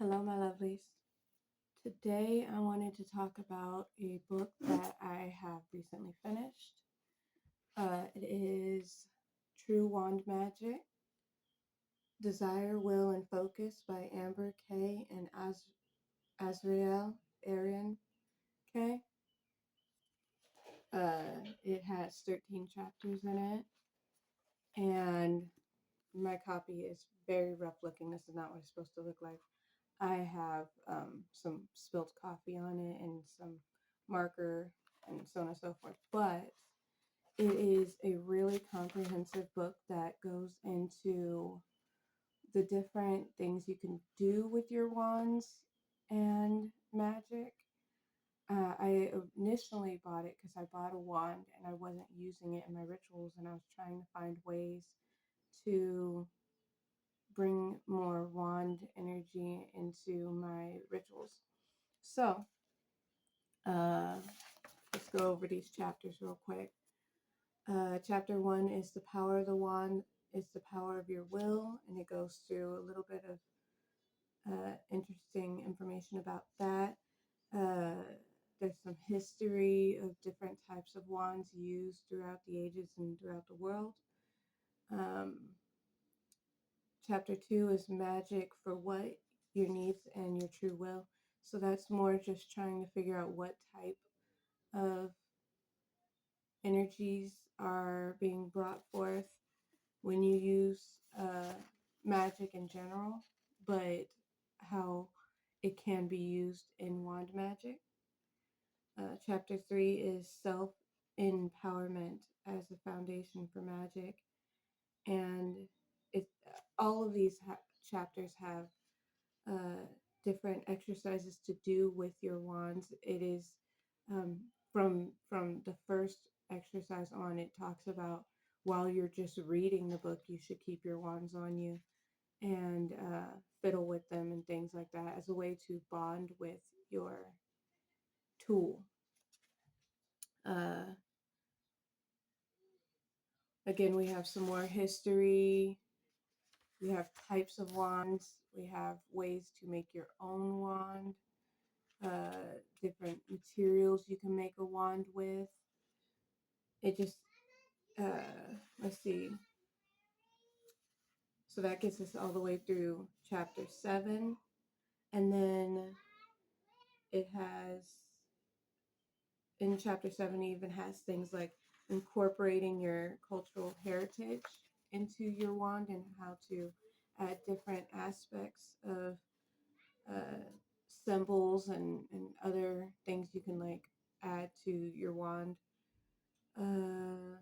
Hello, my lovelies. Today I wanted to talk about a book that I have recently finished. It is True Wand Magic, Desire, Will, and Focus by Amber K. and Azrael Arynn K. It has 13 chapters in it, and my copy is very rough looking. This is not what it's supposed to look like. I have some spilled coffee on it and some marker and so on and so forth. But it is a really comprehensive book that goes into the different things you can do with your wands and magic. I initially bought it because I bought a wand and I wasn't using it in my rituals, and I was trying to find ways to bring more wand energy into my rituals. So, uh, let's go over these chapters real quick. Chapter 1 is the power of the wand, is the power of your will, and it goes through a little bit of interesting information about that. Uh, there's some history of different types of wands used throughout the ages and throughout the world. Um, Chapter 2 is magic for what your needs and your true will. So that's more just trying to figure out what type of energies are being brought forth when you use magic in general, but how it can be used in wand magic. Chapter 3 is self empowerment as a foundation for magic, and it all of these chapters have uh, different exercises to do with your wands. It is um, from the first exercise on. It talks about while you're just reading the book, you should keep your wands on you and fiddle with them and things like that as a way to bond with your tool. Uh, Again, we have some more history. We have types of wands. We have ways to make your own wand. Different materials you can make a wand with. It just, let's see. So that gets us all the way through chapter 7. And then it has, in chapter 7, it even has things like incorporating your cultural heritage into your wand and how to add different aspects of uh, symbols and other things you can like add to your wand. Uh,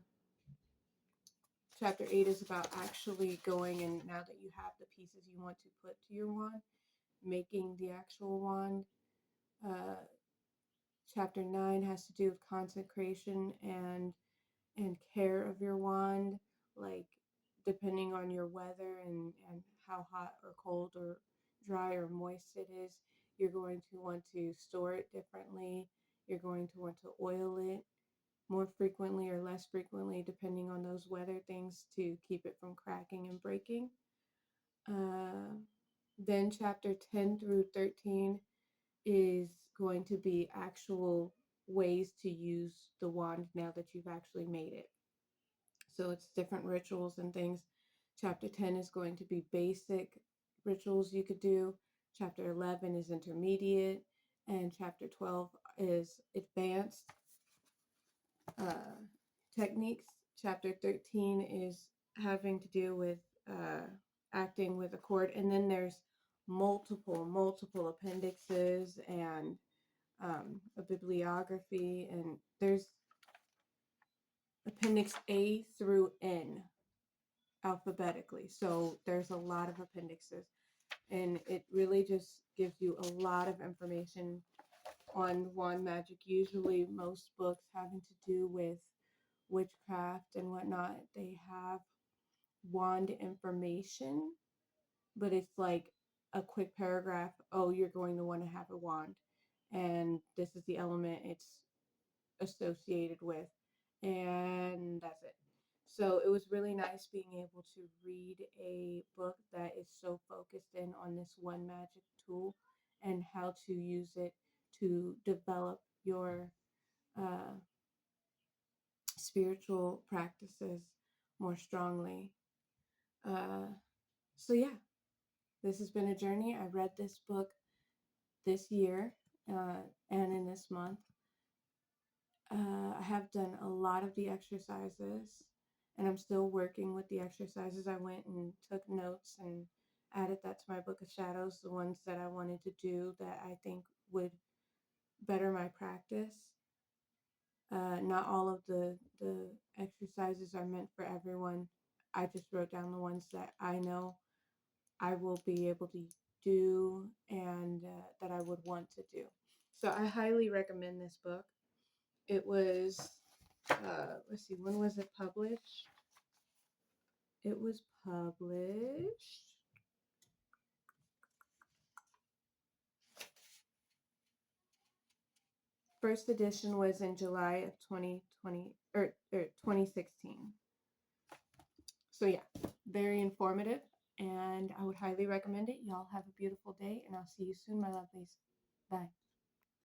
Chapter 8 is about actually going, and now that you have the pieces you want to put to your wand, making the actual wand. Uh, Chapter 9 has to do with consecration and care of your wand, like depending on your weather and how hot or cold or dry or moist it is, you're going to want to store it differently. You're going to want to oil it more frequently or less frequently, depending on those weather things, to keep it from cracking and breaking. Uh, then chapter 10 through 13 is going to be actual ways to use the wand now that you've actually made it. So it's different rituals and things. Chapter 10 is going to be basic rituals you could do. Chapter 11 is intermediate. And chapter 12 is advanced uh, techniques. Chapter 13 is having to do with acting with a cord. And then there's multiple appendixes and a bibliography. And there's appendix A through N alphabetically. So there's a lot of appendixes. And it really just gives you a lot of information on wand magic. Usually most books having to do with witchcraft and whatnot, they have wand information, but it's like a quick paragraph. Oh, you're going to want to have a wand, and this is the element it's associated with, and that's it. So it was really nice being able to read a book that is so focused in on this one magic tool and how to use it to develop your uh, spiritual practices more strongly. Uh, so, yeah, this has been a journey. I read this book this year and in this month. I have done a lot of the exercises and I'm still working with the exercises. I went and took notes and added that to my book of shadows, the ones that I wanted to do that I think would better my practice. Not all of the exercises are meant for everyone. I just wrote down the ones that I know I will be able to do and that I would want to do. So I highly recommend this book. It was, let's see, when was it published? It was published. First edition was in July of 2020 or 2016. So yeah, very informative and I would highly recommend it. Y'all have a beautiful day and I'll see you soon, my lovelies. Bye.